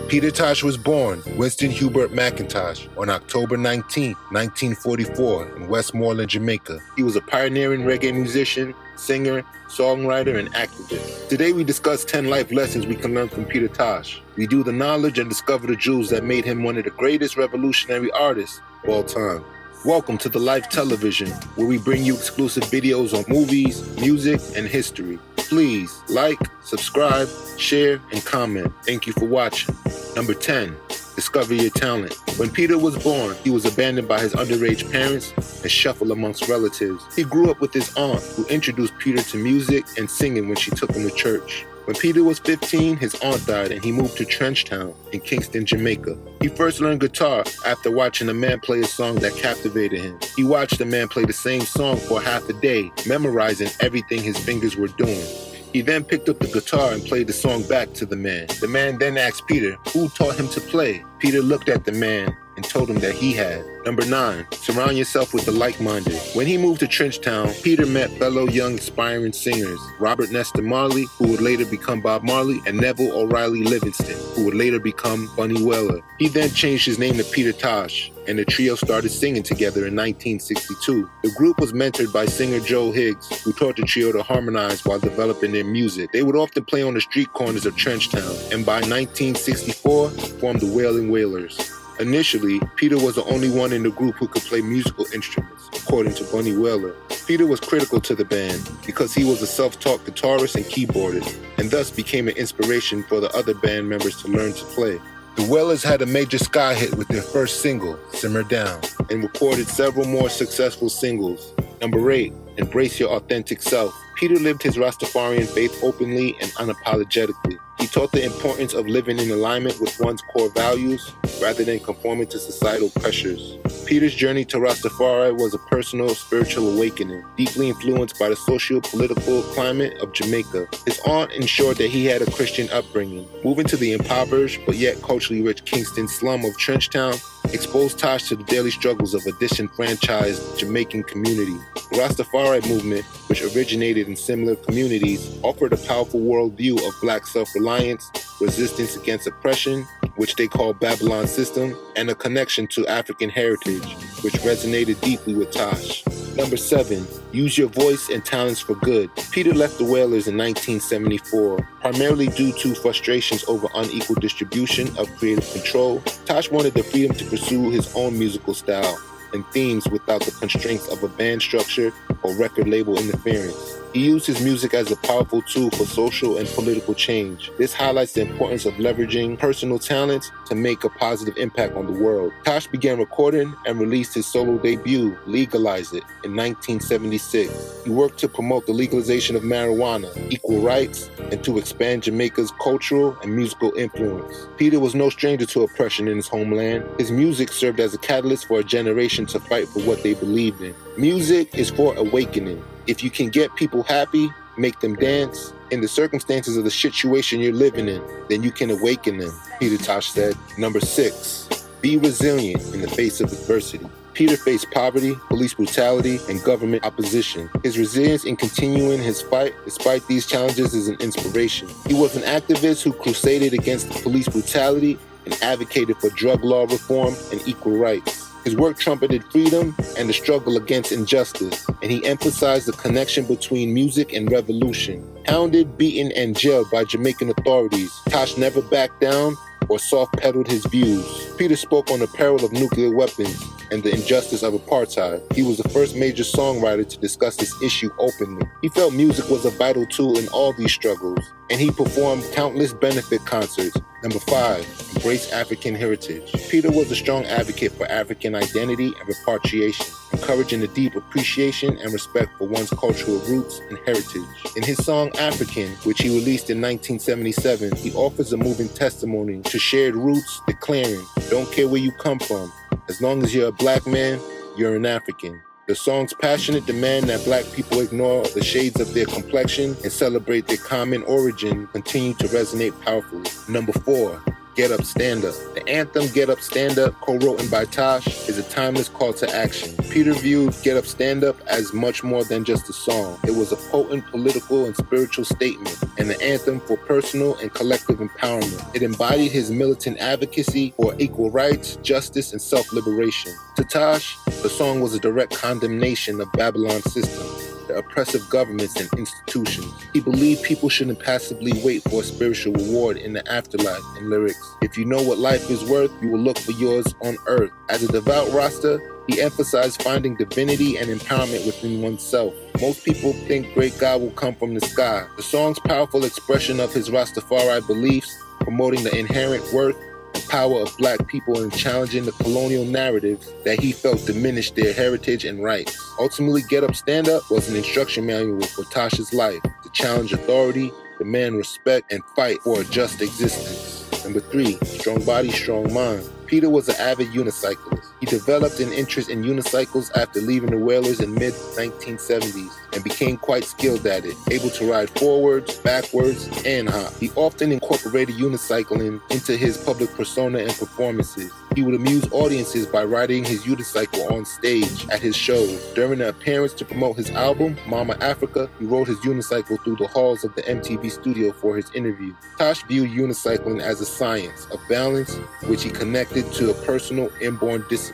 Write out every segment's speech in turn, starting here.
Peter Tosh was born Winston Hubert McIntosh on October 19, 1944 in Westmoreland, Jamaica. He was a pioneering reggae musician, singer, songwriter, and activist. Today we discuss 10 life lessons we can learn from Peter Tosh. We do the knowledge and discover the jewels that made him one of the greatest revolutionary artists of all time. Welcome to the Life Television, where we bring you exclusive videos on movies, music, and history. Please like, subscribe, share, and comment. Thank you for watching. Number 10, discover your talent. When Peter was born, he was abandoned by his underage parents and shuffled amongst relatives. He grew up with his aunt, who introduced Peter to music and singing when she took him to church. When Peter was 15, his aunt died and he moved to Trenchtown in Kingston, Jamaica. He first learned guitar after watching a man play a song that captivated him. He watched the man play the same song for half a day, memorizing everything his fingers were doing. He then picked up the guitar and played the song back to the man. The man then asked Peter who taught him to play. Peter looked at the man and told him that he had. Number 9, surround yourself with the like-minded. When he moved to Trenchtown, Peter met fellow young aspiring singers, Robert Nesta Marley, who would later become Bob Marley, and Neville O'Reilly Livingston, who would later become Bunny Wailer. He then changed his name to Peter Tosh, and the trio started singing together in 1962. The group was mentored by singer Joe Higgs, who taught the trio to harmonize while developing their music. They would often play on the street corners of Trenchtown, and by 1964, formed the Wailers. Initially, Peter was the only one in the group who could play musical instruments, according to Bunny Wailer. Peter was critical to the band because he was a self-taught guitarist and keyboardist, and thus became an inspiration for the other band members to learn to play. The Wailers had a major ska hit with their first single, Simmer Down, and recorded several more successful singles. Number 8, embrace your authentic self. Peter lived his Rastafarian faith openly and unapologetically. He taught the importance of living in alignment with one's core values rather than conforming to societal pressures. Peter's journey to Rastafari was a personal spiritual awakening, deeply influenced by the socio-political climate of Jamaica. His aunt ensured that he had a Christian upbringing. Moving to the impoverished but yet culturally rich Kingston slum of Trenchtown exposed Tosh to the daily struggles of a disenfranchised Jamaican community. The Rastafari movement, which originated in similar communities, offered a powerful worldview of black self-reliance, resistance against oppression, which they call Babylon system, and a connection to African heritage, which resonated deeply with Tosh. Number 7, use your voice and talents for good. Peter left the Wailers in 1974, primarily due to frustrations over unequal distribution of creative control. Tosh wanted the freedom to pursue his own musical style and themes without the constraints of a band structure or record label interference. He used his music as a powerful tool for social and political change. This highlights the importance of leveraging personal talents to make a positive impact on the world. Tosh began recording and released his solo debut, Legalize It, in 1976. He worked to promote the legalization of marijuana, equal rights, and to expand Jamaica's cultural and musical influence. Peter was no stranger to oppression in his homeland. His music served as a catalyst for a generation to fight for what they believed in. Music is for awakening. If you can get people happy, make them dance, in the circumstances of the situation you're living in, then you can awaken them, Peter Tosh said. Number 6, be resilient in the face of adversity. Peter faced poverty, police brutality, and government opposition. His resilience in continuing his fight despite these challenges is an inspiration. He was an activist who crusaded against police brutality and advocated for drug law reform and equal rights. His work trumpeted freedom and the struggle against injustice, and he emphasized the connection between music and revolution. Hounded, beaten, and jailed by Jamaican authorities, Tosh never backed down or soft-pedaled his views. Peter spoke on the peril of nuclear weapons and the injustice of apartheid. He was the first major songwriter to discuss this issue openly. He felt music was a vital tool in all these struggles, and he performed countless benefit concerts. Number 5, embrace African heritage. Peter was a strong advocate for African identity and repatriation, encouraging a deep appreciation and respect for one's cultural roots and heritage. In his song African, which he released in 1977, he offers a moving testimony to shared roots, declaring, "Don't care where you come from, as long as you're a black man, you're an African." The song's passionate demand that black people ignore the shades of their complexion and celebrate their common origin continue to resonate powerfully. Number 4, Get Up, Stand Up. The anthem Get Up, Stand Up, co-written by Tosh, is a timeless call to action. Peter viewed Get Up, Stand Up as much more than just a song. It was a potent political and spiritual statement, and an anthem for personal and collective empowerment. It embodied his militant advocacy for equal rights, justice, and self-liberation. To Tosh, the song was a direct condemnation of Babylon's system, the oppressive governments and institutions. He believed people shouldn't passively wait for a spiritual reward in the afterlife. In lyrics, if you know what life is worth, you will look for yours on earth. As a devout Rasta, he emphasized finding divinity and empowerment within oneself. Most people think great God will come from the sky. The song's powerful expression of his Rastafari beliefs, promoting the inherent worth and power of black people and challenging the colonial narratives that he felt diminished their heritage and rights. Ultimately, Get Up, Stand Up was an instruction manual for Tosh's life to challenge authority, demand respect, and fight for a just existence. Number 3, strong body, strong mind. Peter was an avid unicyclist. He developed an interest in unicycles after leaving the Wailers in mid-1970s and became quite skilled at it, able to ride forwards, backwards, and hop. He often incorporated unicycling into his public persona and performances. He would amuse audiences by riding his unicycle on stage at his shows. During an appearance to promote his album, Mama Africa, he rode his unicycle through the halls of the MTV studio for his interview. Tosh viewed unicycling as a science of balance, which he connected to a personal inborn discipline.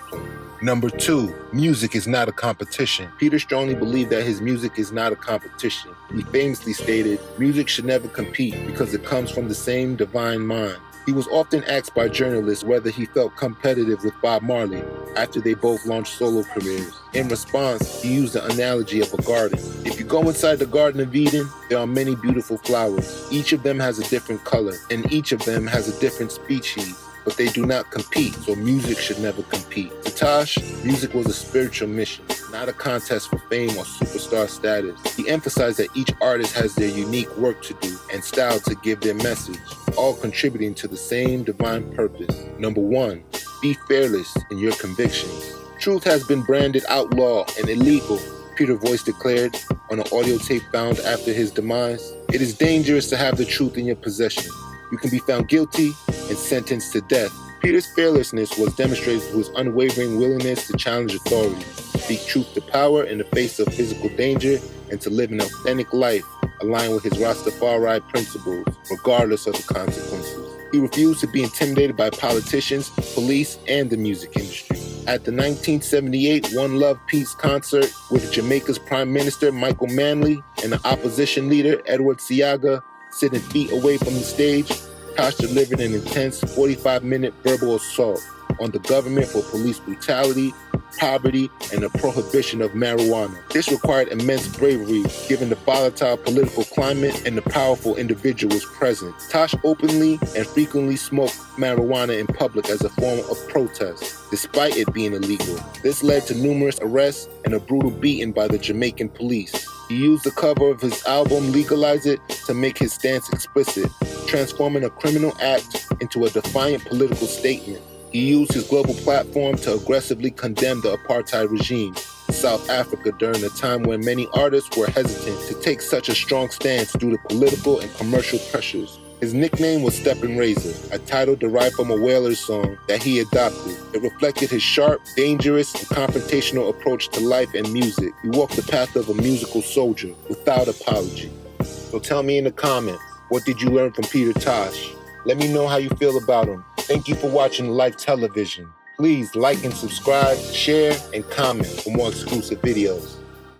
Number 2, music is not a competition. Peter strongly believed that his music is not a competition. He famously stated, music should never compete because it comes from the same divine mind. He was often asked by journalists whether he felt competitive with Bob Marley after they both launched solo careers. In response, he used the analogy of a garden. If you go inside the Garden of Eden, there are many beautiful flowers. Each of them has a different color, and each of them has a different species. But they do not compete, so music should never compete. To Tosh, music was a spiritual mission, not a contest for fame or superstar status. He emphasized that each artist has their unique work to do and style to give their message, all contributing to the same divine purpose. Number 1, be fearless in your convictions. Truth has been branded outlaw and illegal, Peter Voice declared on an audio tape found after his demise. It is dangerous to have the truth in your possession. You can be found guilty and sentenced to death. Peter's fearlessness was demonstrated through his unwavering willingness to challenge authority, speak truth to power in the face of physical danger, and to live an authentic life aligned with his Rastafari principles, regardless of the consequences. He refused to be intimidated by politicians, police, and the music industry. At the 1978 One Love Peace concert with Jamaica's Prime Minister Michael Manley and the opposition leader Edward Seaga sitting feet away from the stage, Tosh delivered an intense 45-minute verbal assault on the government for police brutality, poverty, and the prohibition of marijuana. This required immense bravery given the volatile political climate and the powerful individuals present. Tosh openly and frequently smoked marijuana in public as a form of protest, despite it being illegal. This led to numerous arrests and a brutal beating by the Jamaican police. He used the cover of his album Legalize It to make his stance explicit, transforming a criminal act into a defiant political statement. He used his global platform to aggressively condemn the apartheid regime in South Africa during a time when many artists were hesitant to take such a strong stance due to political and commercial pressures. His nickname was Steppin' Razor, a title derived from a Wailers song that he adopted. It reflected his sharp, dangerous, and confrontational approach to life and music. He walked the path of a musical soldier without apology. So tell me in the comments, what did you learn from Peter Tosh? Let me know how you feel about him. Thank you for watching Life Television. Please like and subscribe, share, and comment for more exclusive videos.